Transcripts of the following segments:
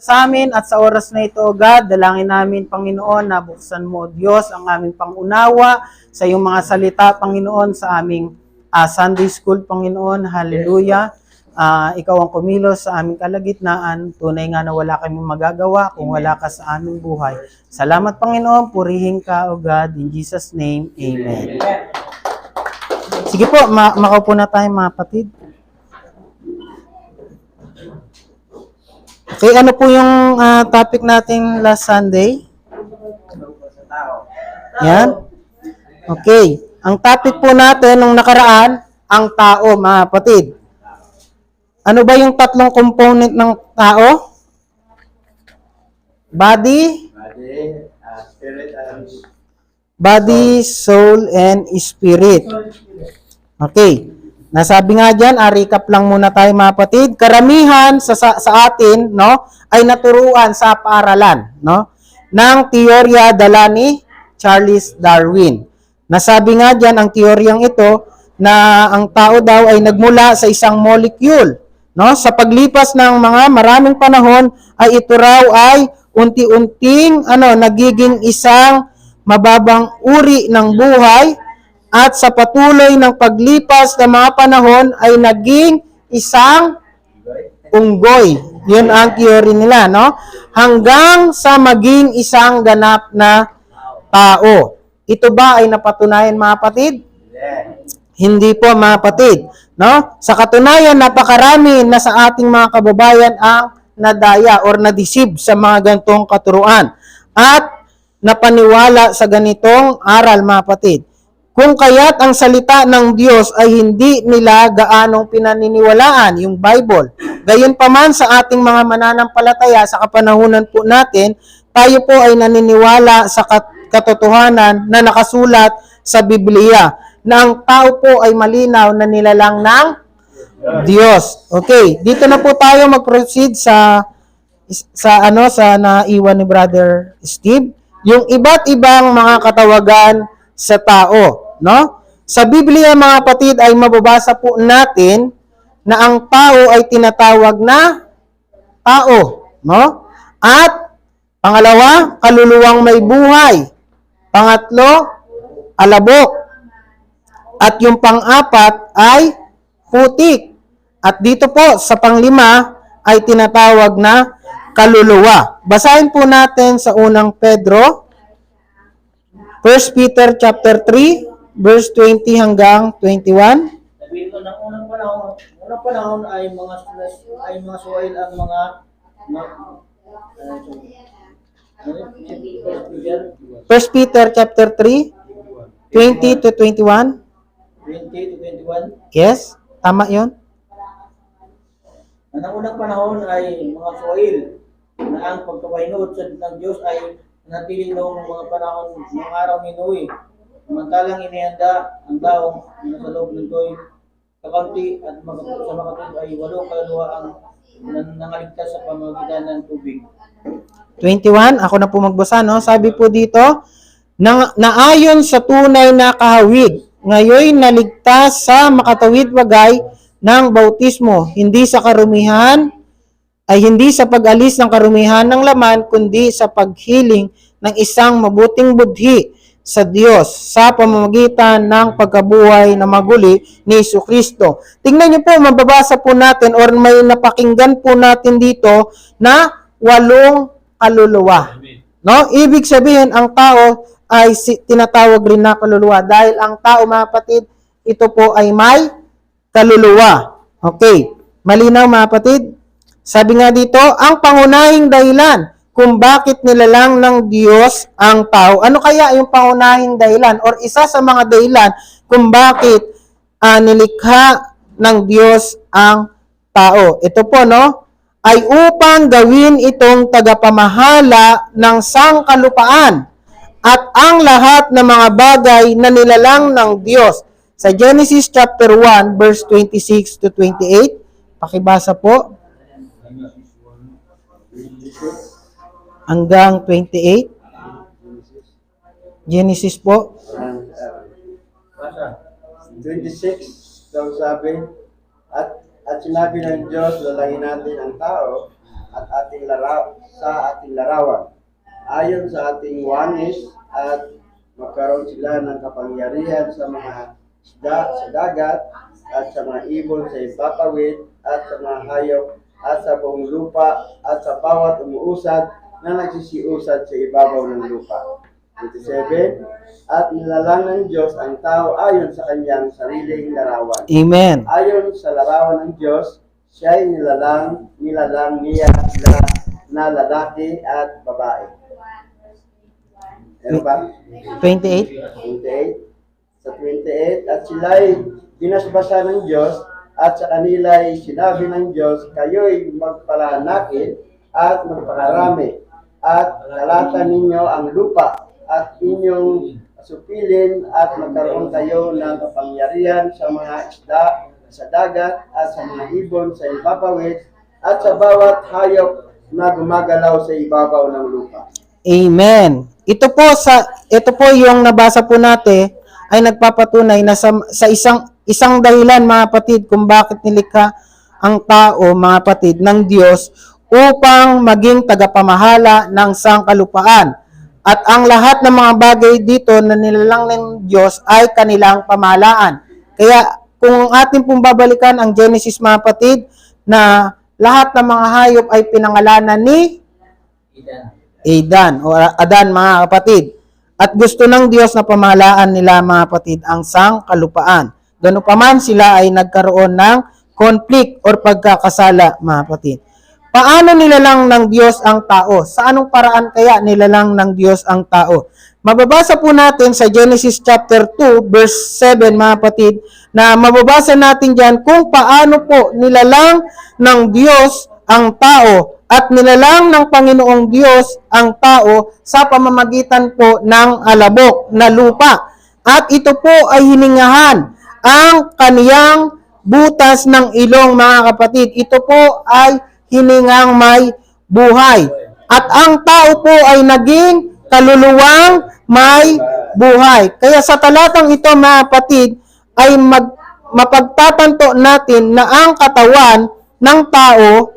sa amin at sa oras na ito, O God. Dalangin namin, Panginoon, na buksan mo, Diyos, ang aming pangunawa sa iyong mga salita, Panginoon, sa aming Sunday School, Panginoon. Hallelujah. Ikaw ang kumilos sa aming kalagitnaan. Tunay nga na wala kaming magagawa kung wala ka sa aming buhay. Salamat, Panginoon. Purihin ka, O God. In Jesus' name, Amen. Sige po, makaupo na tayo, mga kapatid. Okay, ano po yung topic natin last Sunday? Yan. Okay. Ang topic po natin nung nakaraan, ang tao, mga kapatid. Ano ba yung tatlong component ng tao? Body, soul, and spirit. Okay. Nasabi nga dyan, recap lang muna tayo, mga kapatid. Karamihan sa atin, no, ay naturuan sa paaralan, no, ng teorya dala ni Charles Darwin. Nasabi nga dyan, ang teoryang ito, na ang tao daw ay nagmula sa isang molecule. No? Sa paglipas ng mga maraming panahon, ay ito raw ay unti-unting nagiging isang mababang uri ng buhay, at sa patuloy ng paglipas ng mga panahon ay naging isang unggoy. Yun ang theory nila, no? Hanggang sa maging isang ganap na tao. Ito ba ay napatunayan, mga kapatid? Hindi po, mga kapatid. No? Sa katunayan, napakarami na sa ating mga kababayan ang nadaya or nadeceive sa mga ganitong katuruan. At napaniwala sa ganitong aral, mga kapatid. Kung kaya't ang salita ng Diyos ay hindi nila gaanong pinaniniwalaan, yung Bible. Gayunpaman sa ating mga mananampalataya sa kapanahunan po natin, tayo po ay naniniwala sa katotohanan na nakasulat sa Biblia, na ang tao po ay malinaw na nilalang ng Diyos. Okay, dito na po tayo mag-proceed sa naiwan ni Brother Steve, yung iba't ibang mga katawagan sa tao, no? Sa Biblia, mga kapatid, ay mababasa po natin na ang tao ay tinatawag na tao, no? At pangalawa, kaluluwang may buhay. Pangatlo, alabok. At yung pang-apat ay putik. At dito po sa panglima ay tinatawag na kaluluwa. Basahin po natin sa unang Pedro, 1 Peter chapter 3, verse 20 hanggang 21. Sabi ko, ng unang panahon ay mga suwail ang mga 1 Peter chapter 3, 20 to 21. 20 to 21. Yes, tama yun. Ang unang panahon ay mga suwail na ang pagkawahinood ng Diyos ay natiling noong mga panahon ng araw ni Noe. Samantalang inihanda ang daong na sa loob ng toy kakaunti at sa makatid ay 8 kaluluwa ang nangaligtas sa pamamagitan ng tubig. 21, ako na po magbasa, no? Sabi po dito, naayon sa tunay na kahawig, ngayon naligtas sa makatawid bagay ng bautismo, hindi sa pag-alis ng karumihan ng laman, kundi sa paghiling ng isang mabuting budhi sa Diyos sa pamamagitan ng pagkabuhay na maguli ni Jesucristo. Tingnan niyo po, mababasa po natin or may napakinggan po natin dito na 8 kaluluwa. No? Ibig sabihin, ang tao ay tinatawag rin na kaluluwa dahil ang tao, mga kapatid, ito po ay may kaluluwa. Okay. Malinaw, mga kapatid? Sabi nga dito, ang pangunahing dahilan kung bakit nilalang ng Diyos ang tao. Ano kaya yung pangunahing dahilan or isa sa mga dahilan kung bakit nilikha ng Diyos ang tao? Ito po, no? Ay upang gawin itong tagapamahala ng sangkalupaan at ang lahat ng mga bagay na nilalang ng Diyos. Sa Genesis chapter 1, verse 26 to 28, pakibasa po. Hanggang 28. Genesis po. 26, daw sabi, at sinabi ng Diyos, lalangin natin ang tao at sa ating larawan. Ayon sa ating wanis at magkaroon sila ng kapangyarihan sa mga isda sa dagat at sa mga ibon sa ipapawid at sa mga hayop at sa buong lupa at sa bawat umuusad na nagsisiusad sa ibabaw ng lupa. 27. At nilalang ng Diyos ang tao ayon sa kanyang sariling larawan. Amen. Ayon sa larawan ng Diyos, siya'y nilalang niya sila na lalaki at babae. Ano ba? 28. 28. Sa 28, at sila'y binasbasa ng Diyos, at sa kanila'y sinabi ng Diyos, kayo'y magpalanakit at magpakarami, at kalatan ninyo ang lupa, at inyong supilin, at magkaroon kayo ng kapangyarihan sa mga isda sa dagat, at sa mga ibon sa ibabawid, at sa bawat hayop na gumagalaw sa ibabaw ng lupa. Amen. Ito po yung nabasa po natin ay nagpapatunay na sa isang dahilan mga kapatid kung bakit nilikha ang tao mga kapatid ng Diyos upang maging tagapamahala ng sangkalupaan. At ang lahat ng mga bagay dito na nilalang ng Diyos ay kanilang pamahalaan. Kaya kung ating pong babalikan ang Genesis mga kapatid na lahat ng mga hayop ay pinangalanan ni Adan o Adan mga kapatid. At gusto ng Diyos na pamahalaan nila mga kapatid ang sangkalupaan. Ganoon pa man sila ay nagkaroon ng conflict or pagkakasala mga kapatid. Paano nilalang ng Diyos ang tao? Sa anong paraan kaya nilalang ng Diyos ang tao? Mababasa po natin sa Genesis chapter 2 verse 7 mga kapatid na mababasa natin diyan kung paano po nilalang ng Diyos ang tao at nilalang ng Panginoong Diyos ang tao sa pamamagitan po ng alabok na lupa. At ito po ay hiningahan ang kaniyang butas ng ilong mga kapatid. Ito po ay hiningang may buhay. At ang tao po ay naging kaluluwang may buhay. Kaya sa talatang ito mga kapatid ay mapagtatanto natin na ang katawan ng tao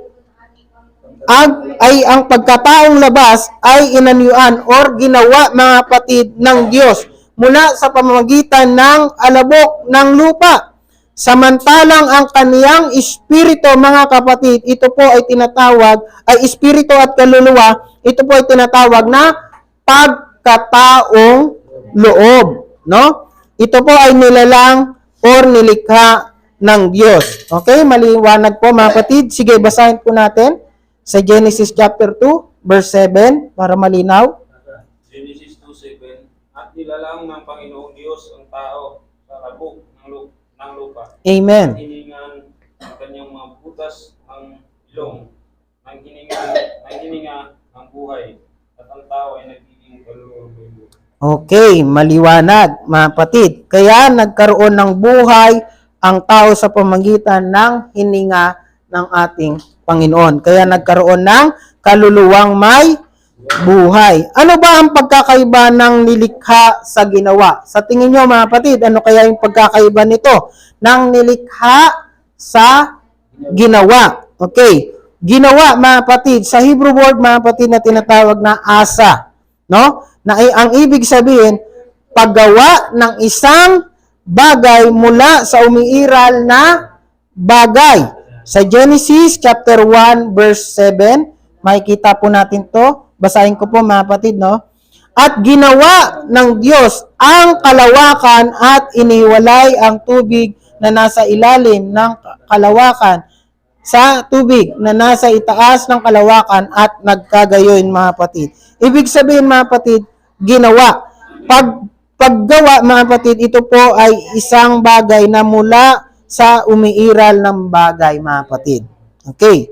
ay ang pagkataong labas ay inanyuan or ginawa mga kapatid ng Diyos mula sa pamamagitan ng alabok ng lupa. Samantalang ang kaniyang espiritu mga kapatid, ito po ay tinatawag, ay espiritu at kaluluwa, ito po ay tinatawag na pagkataong loob. No? Ito po ay nilalang or nilikha ng Diyos. Okay, maliwanag po mga kapatid. Sige, basahin po natin sa Genesis chapter 2, verse 7, para malinaw. Genesis 2:7. At nilalang ng Panginoong Diyos ang tao sa labok ng lupa. Amen. Hiningan ang kanyang mga butas ng ilong, ng hininga ng buhay, at ang tao ay nagiging kaluluwang may buhay. Okay, maliwanag mga kapatid. Kaya nagkaroon ng buhay ang tao sa pamamagitan ng hininga ng ating Panginoon. Kaya nagkaroon ng kaluluwang may buhay. Ano ba ang pagkakaiba ng nilikha sa ginawa? Sa tingin nyo mga kapatid, ano kaya yung pagkakaiba nito ng nilikha sa ginawa? Okay, ginawa mga kapatid, sa Hebrew word mga kapatid na tinatawag na asa, no? Na ang ibig sabihin, paggawa ng isang bagay mula sa umiiral na bagay. Sa Genesis chapter 1 verse 7, makikita po natin to. Basahin ko po mga kapatid, no? At ginawa ng Diyos ang kalawakan at iniwalay ang tubig na nasa ilalim ng kalawakan sa tubig na nasa itaas ng kalawakan at nagkagayon mga kapatid. Ibig sabihin mga kapatid, ginawa. Paggawa mga kapatid, ito po ay isang bagay na mula sa umiiral ng bagay mga kapatid. Okay.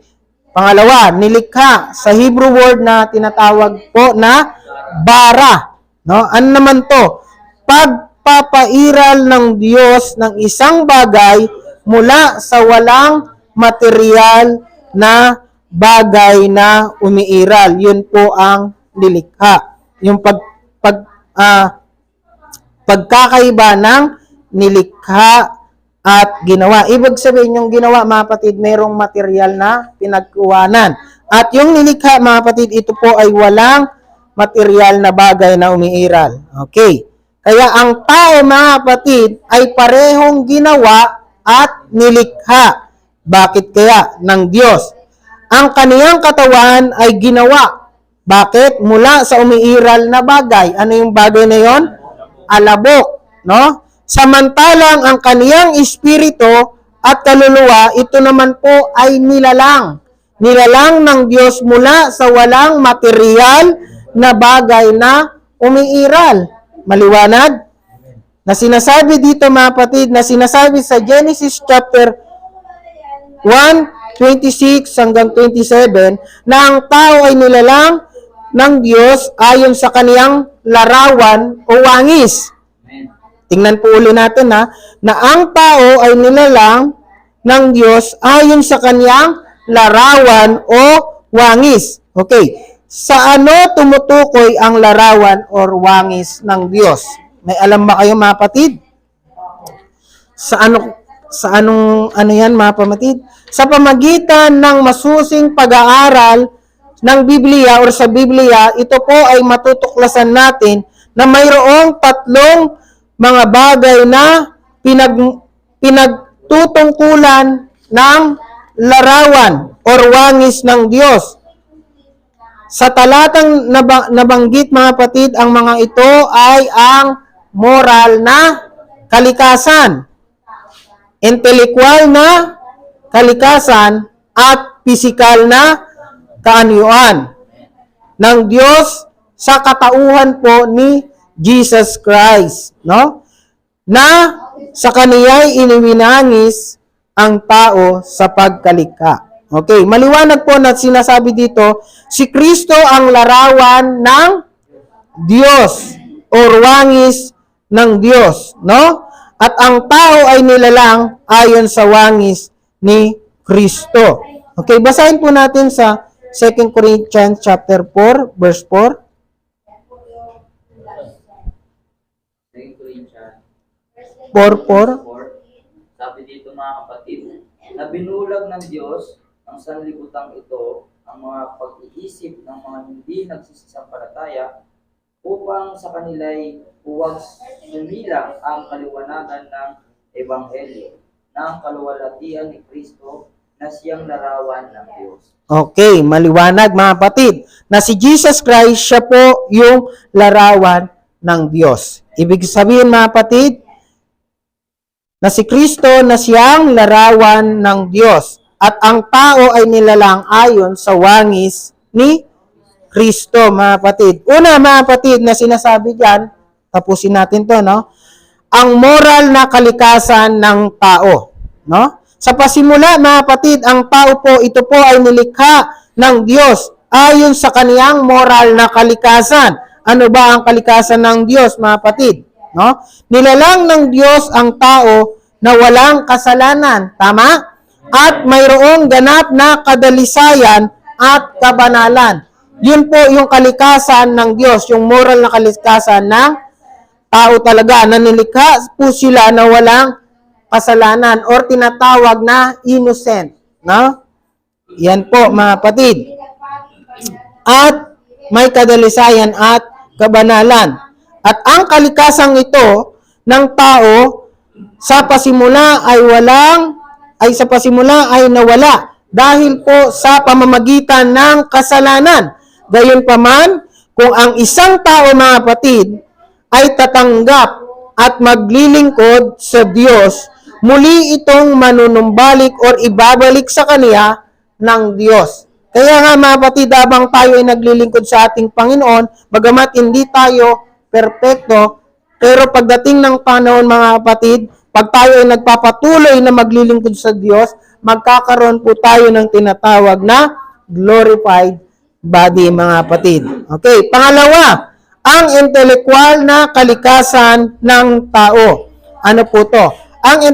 Pangalawa, nilikha sa Hebrew word na tinatawag po na bara. No? Ano naman to? Pagpapairal ng Diyos ng isang bagay mula sa walang material na bagay na umiiral. Yun po ang nilikha. Yung pagkakaiba ng nilikha at ginawa. Ibig sabihin yung ginawa, mga kapatid, mayroong material na pinagkuhanan. At yung nilikha, mga kapatid, ito po ay walang material na bagay na umiiral. Okay. Kaya ang tao, mga kapatid, ay parehong ginawa at nilikha. Bakit kaya? Ng Diyos. Ang kaniyang katawan ay ginawa. Bakit? Mula sa umiiral na bagay. Ano yung bagay na yon? Alabok. No? Samantalang ang kaniyang espiritu at kaluluwa, ito naman po ay nilalang. Nilalang ng Diyos mula sa walang material na bagay na umiiral. Maliwanag? Na sinasabi dito, mga kapatid, na sinasabi sa Genesis chapter 1:26 hanggang 27, na ang tao ay nilalang ng Diyos ayon sa kaniyang larawan o wangis. Tingnan po uli natin na ang tao ay nilalang ng Diyos ayon sa kaniyang larawan o wangis. Okay. Sa ano tumutukoy ang larawan o wangis ng Diyos? May alam ba kayo, mga kapatid? Sa anong yan, mga kapatid? Sa pamagitan ng masusing pag-aaral ng Biblia o sa Biblia, ito po ay matutuklasan natin na mayroong tatlong mga bagay na pinagtutungkulan ng larawan o wangis ng Diyos. Sa talatang nabanggit, mga kapatid, ang mga ito ay ang moral na kalikasan, intelektual na kalikasan, at pisikal na kaanyuan ng Diyos sa katauhan po ni Jesus Christ, no? Na sa kaniya'y iniwinangis ang tao sa pagkalikha. Okay, maliwanag po na sinasabi dito, si Kristo ang larawan ng Diyos o wangis ng Diyos, no? At ang tao ay nilalang ayon sa wangis ni Kristo. Okay, basahin po natin sa 2 Corinthians chapter 4, verse 4. 2 Corinthians 4:4. 4. Sabi dito, mga kapatid, na binulag ng Diyos ang sanlibutan ito ang mga pag-iisip ng mga hindi nagsisampalataya upang sa kanila'y huwag sumilang ang kaliwanagan ng Ebanghelyo ng kaluwalhatian ni Kristo na siyang larawan ng Diyos. Okay, maliwanag, mga kapatid, na si Jesus Christ, siya po yung larawan ng Diyos. Ibig sabihin, mga kapatid, na si Kristo na siyang larawan ng Diyos. At ang tao ay nilalang ayon sa wangis ni Kristo, mga kapatid. Una, mga kapatid, na sinasabi diyan, tapusin natin to, no? Ang moral na kalikasan ng tao, no? Sa pasimula, mga kapatid, ang tao po, ito po ay nilikha ng Diyos ayon sa kaniyang moral na kalikasan. Ano ba ang kalikasan ng Diyos, mga kapatid? No? Nilalang ng Diyos ang tao na walang kasalanan. Tama? At mayroong ganap na kadalisayan at kabanalan. Yun po yung kalikasan ng Diyos, yung moral na kalikasan ng tao talaga. Nanilikha po sila na walang kasalanan or tinatawag na innocent. No? Yan po, mga kapatid. At may kadalisayan at kabanalan. At ang kalikasang ito ng tao sa pasimula ay nawala dahil po sa pamamagitan ng kasalanan. Gayunpaman, kung ang isang tao, mga kapatid, ay tatanggap at maglilingkod sa Diyos, muli itong manunumbalik or ibabalik sa Kanya ng Diyos. Kaya nga, mga kapatid, habang tayo ay naglilingkod sa ating Panginoon, bagamat hindi tayo perpekto, pero pagdating ng panahon, mga kapatid, pag tayo ay nagpapatuloy na maglilingkod sa Diyos, magkakaroon po tayo ng tinatawag na glorified body, mga kapatid. Okay, pangalawa, ang intelektual na kalikasan ng tao. Ano po to? Ang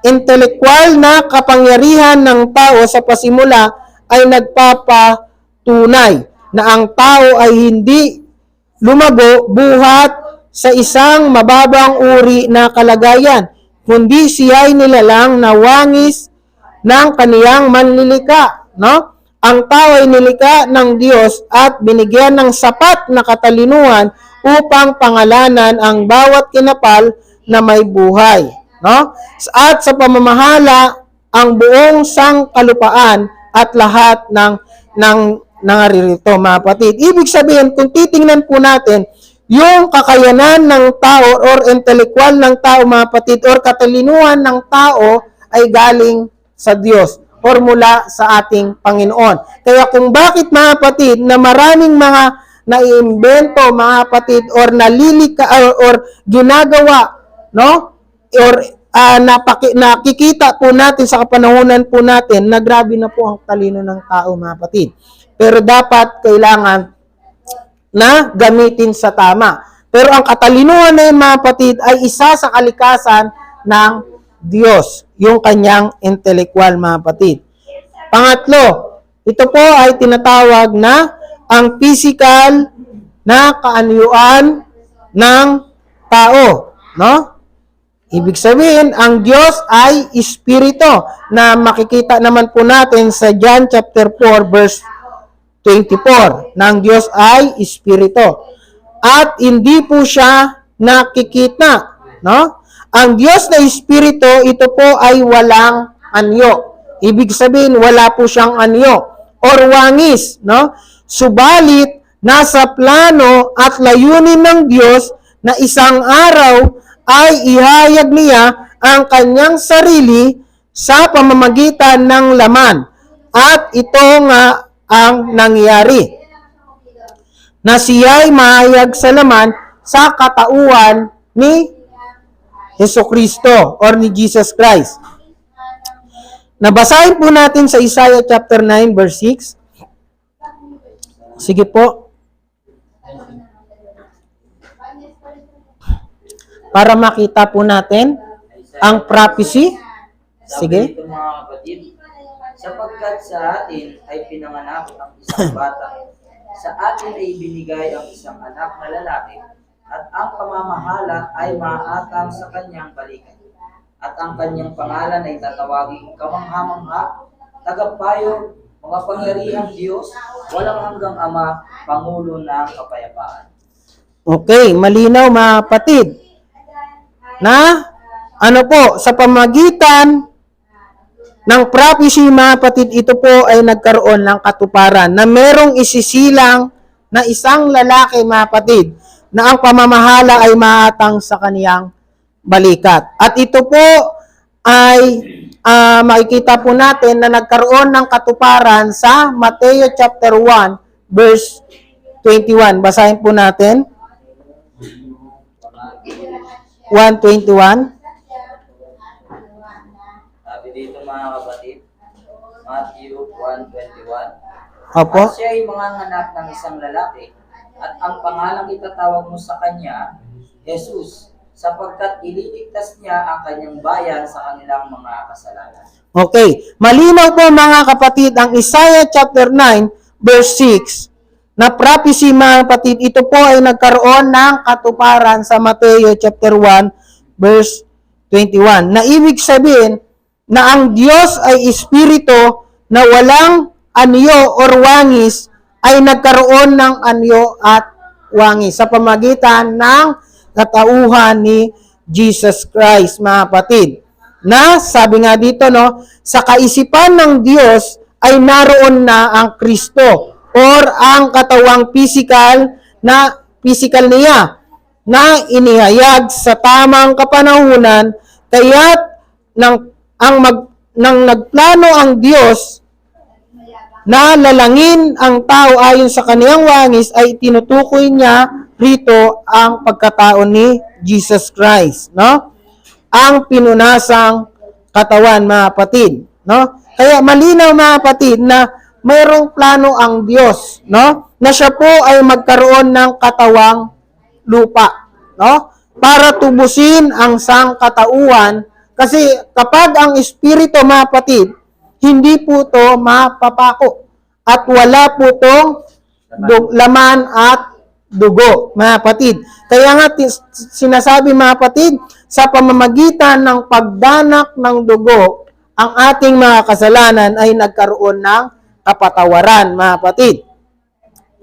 intelektual na kapangyarihan ng tao sa pasimula ay nagpapatunay na ang tao ay hindi lumago buhat sa isang mababang uri na kalagayan, kundi siya ay nilalang na wangis ng kaniyang manlilika, no? Ang tao ay nilikha ng Diyos at binigyan ng sapat na katalinuhan upang pangalanan ang bawat kinapal na may buhay, no? At sa pamamahala ang buong sangkalupaan at lahat ng nangaririto, mga kapatid. Ibig sabihin, kung titingnan po natin, yung kakayanan ng tao or intellectual ng tao, mga kapatid, or katalinuhan ng tao ay galing sa Diyos or mula sa ating Panginoon. Kaya kung bakit, mga kapatid, na maraming mga naiimbento, mga kapatid, or nalilika or ginagawa, no? Or nakikita po natin sa kapanahunan po natin na grabe na po ang talino ng tao, mga kapatid. Pero dapat kailangan na gamitin sa tama. Pero ang katalinuhan na yun, mga kapatid, ay isa sa kalikasan ng Diyos, yung kanyang intellectual, mga kapatid. Pangatlo, ito po ay tinatawag na ang physical na kaanyuan ng tao, no? Ibig sabihin, ang Diyos ay espiritu na makikita naman po natin sa John chapter 4 verse 24, na ang Diyos ay espiritu. At hindi po siya nakikita, no? Ang Diyos na espiritu, ito po ay walang anyo. Ibig sabihin, wala po siyang anyo or wangis, no? Subalit, nasa plano at layunin ng Diyos na isang araw ay ihayag niya ang kanyang sarili sa pamamagitan ng laman. At ito nga ang nangyari, na siya'y mahayag sa laman sa katauhan ni Jesucristo or ni Jesus Christ. Nabasahin po natin sa Isaiah chapter 9 verse 6. Sige po. Para makita po natin ang prophecy. Sige. Sabi dito, mga kapatid, sapagkat sa atin ay pinanganak ang isang bata, sa atin ay binigay ang isang anak na lalaki, at ang pamamahala ay maatang sa kanyang balikan. At ang kanyang pangalan ay tatawaging kamangha-mangha, tagapayo, makapangyarihang Diyos, walang hanggang Ama, Pangulo ng kapayapaan. Okay, malinaw, mga kapatid, na ano po, sa pamagitan ng prophecy, mga kapatid, ito po ay nagkaroon ng katuparan na merong isisilang na isang lalaki, mga kapatid, na ang pamamahala ay maatang sa kaniyang balikat. At ito po ay makikita po natin na nagkaroon ng katuparan sa Mateo chapter 1 verse 21. Basahin po natin. 1:21. Sabi dito, mga kapatid, Matthew 1:21. Opo. At siya ay manganganak ng isang lalaki, at ang pangalang itatawag mo sa kanya, Jesus, sapagkat ililigtas niya ang kanyang bayan sa kanilang mga kasalanan. Okay. Malinaw po, mga kapatid, ang Isaiah chapter 9 verse 6 na prophecy, mga kapatid, ito po ay nagkaroon ng katuparan sa Mateo chapter 1 verse 21. Na ibig sabihin na ang Diyos ay espiritu na walang anyo or wangis, ay nagkaroon ng anyo at wangis sa pamagitan ng katauhan ni Jesus Christ, mga kapatid. Na sabi nga dito, no, sa kaisipan ng Diyos ay naroon na ang Kristo or ang katawang physical niya na inihayag sa tamang kapanahunan, kaya't nang nagplano ang Diyos na lalangin ang tao ayon sa kaniyang wangis, ay tinutukoy niya rito ang pagkatao ni Jesus Christ, no? Ang pinunasang katawan, mga kapatid, no? Kaya malinaw, mga kapatid, na mayroong plano ang Diyos, no? Na siya po ay magkaroon ng katawang lupa, no? Para tubusin ang sangkatauhan, kasi kapag ang espiritu, mga kapatid, hindi po to mapapako at wala po tong laman at dugo, mga kapatid. Kaya nga sinasabi, mga kapatid, sa pamamagitan ng pagdanak ng dugo ang ating mga kasalanan ay nagkaroon ng kapatawaran, mga kapatid.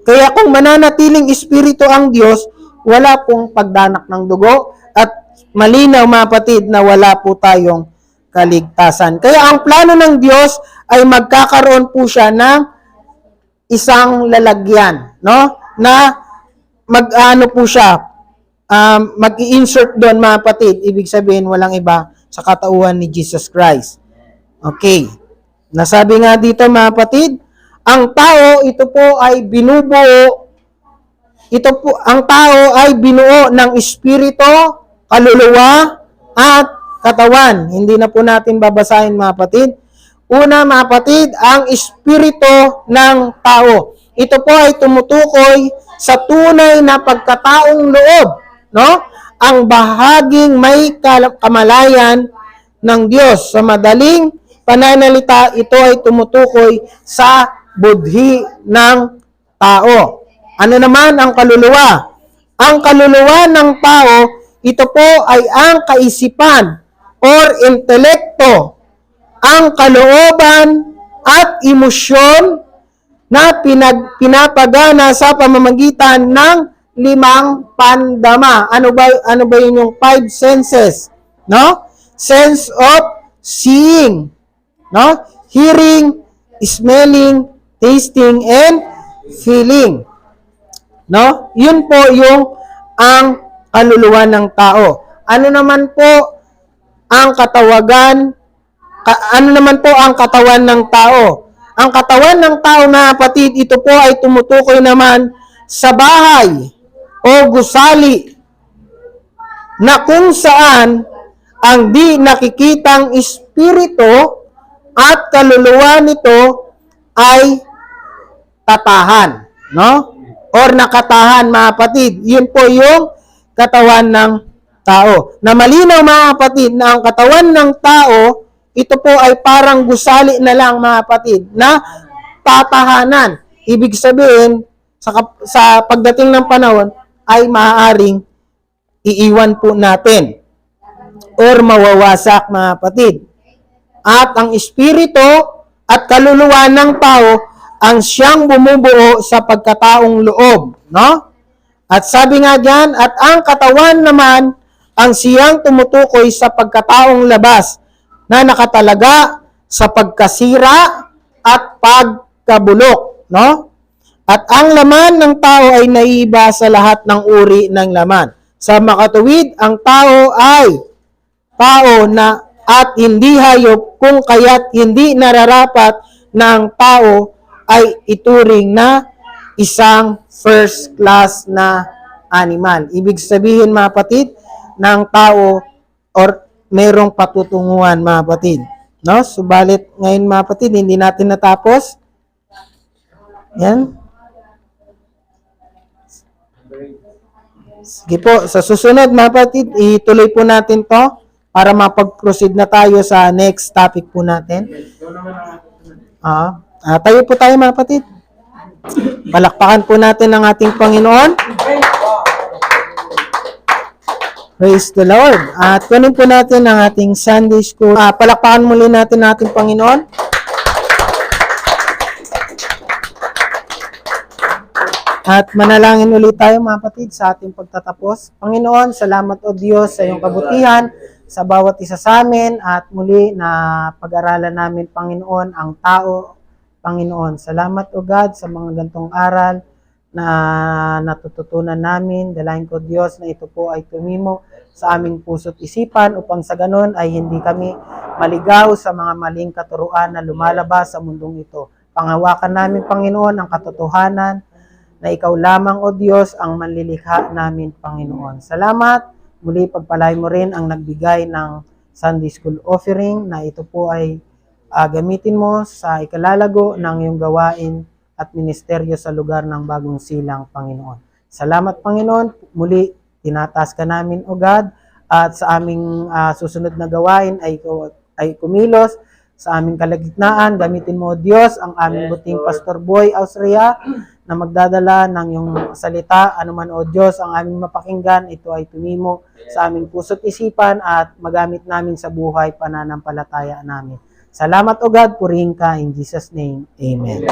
Kaya kung mananatiling espiritu ang Diyos, wala pong pagdanak ng dugo at malinaw, mga kapatid, na wala po tayong kaligtasan. Kaya ang plano ng Diyos ay magkakaroon po siya ng isang lalagyan, no? Na mag-ano po siya, mag-i-insert doon, mga kapatid. Ibig sabihin, walang iba sa katauhan ni Jesus Christ. Okay. Nasabi nga dito, mga kapatid, ang tao, ito po ay binubuo, ang tao ay binuo ng espiritu, kaluluwa, at katawan. Hindi na po natin babasahin, mga kapatid. Una, mga kapatid, ang espiritu ng tao. Ito po ay tumutukoy sa tunay na pagkataong loob, no? Ang bahaging may kamalayan ng Diyos. Sa madaling pananalita, ito ay tumutukoy sa budhi ng tao. Ano naman ang kaluluwa? Ang kaluluwa ng tao, ito po ay ang kaisipan or intelekto, ang kalooban at emosyon na pinapagana sa pamamagitan ng 5 pandama. Ano ba yun yung 5 senses? No? Sense of seeing, no? Hearing, smelling, tasting, and feeling. No? Yun po yung ang kaluluwa ng tao. Ano naman po ang katawan ng tao? Ang katawan ng tao, na kapatid, ito po ay tumutukoy naman sa bahay o gusali na kung saan ang di nakikitang espiritu at kaluluwa nito ay tatahan, no? Or nakatahan, mga kapatid. Yun po yung katawan ng tao. Na malinaw, mga kapatid, na ang katawan ng tao, ito po ay parang gusali na lang, mga kapatid, na tatahanan. Ibig sabihin, sa pagdating ng panahon, ay maaaring iiwan po natin or mawawasak, mga kapatid. At ang espiritu at kaluluwa ng tao ang siyang bumubuo sa pagkataong loob, no? At sabi nga diyan, at ang katawan naman ang siyang tumutukoy sa pagkataong labas na nakatalaga sa pagkasira at pagkabulok, no? At ang laman ng tao ay naiiba sa lahat ng uri ng laman. Sa makatuwid, ang tao ay tao na at hindi hayop, kung kaya't hindi nararapat na ang tao ay ituring na isang first class na animal. Ibig sabihin, mga kapatid, ng tao or merong patutunguhan, mga kapatid. No? Subalit ngayon, mga kapatid, hindi natin natapos. Yan. Sige po, sa susunod, mga kapatid, ituloy po natin to para mapag-proceed na tayo sa next topic po natin. Tayo po tayo, mga kapatid. Palakpakan po natin ang ating Panginoon. Praise the Lord. At kunin po natin ang ating Sunday School. Palakpakan muli natin ang ating Panginoon. At manalangin ulit tayo, mga kapatid, sa ating pagtatapos. Panginoon, salamat o Diyos sa iyong kabutihan sa bawat isa sa amin at muli na pag-aralan namin, Panginoon, ang tao. Panginoon, salamat o God sa mga gantong aral na natututunan namin. Dalayan ko, Diyos, na ito po ay tumimo sa aming puso't isipan upang sa ganon ay hindi kami maligaw sa mga maling katuruan na lumalabas sa mundong ito. Panghawakan namin, Panginoon, ang katotohanan na ikaw lamang, o Diyos, ang manlilikha namin, Panginoon. Salamat. Muli, pagpalay mo rin ang nagbigay ng Sunday School offering na ito po ay gamitin mo sa ikalalago ng iyong gawain at ministeryo sa lugar ng Bagong Silang, Panginoon. Salamat, Panginoon. Muli, tinataas ka namin, O God, at sa aming susunod na gawain ay kumilos sa aming kalagitnaan. Gamitin mo, O Diyos, ang aming buting Pastor Boy Austria na magdadala ng iyong salita. Anuman, O Diyos, ang aming mapakinggan, ito ay tumimo sa aming puso't isipan at magamit namin sa buhay pananampalataya namin. Salamat o God, purihin ka in Jesus' name. Amen.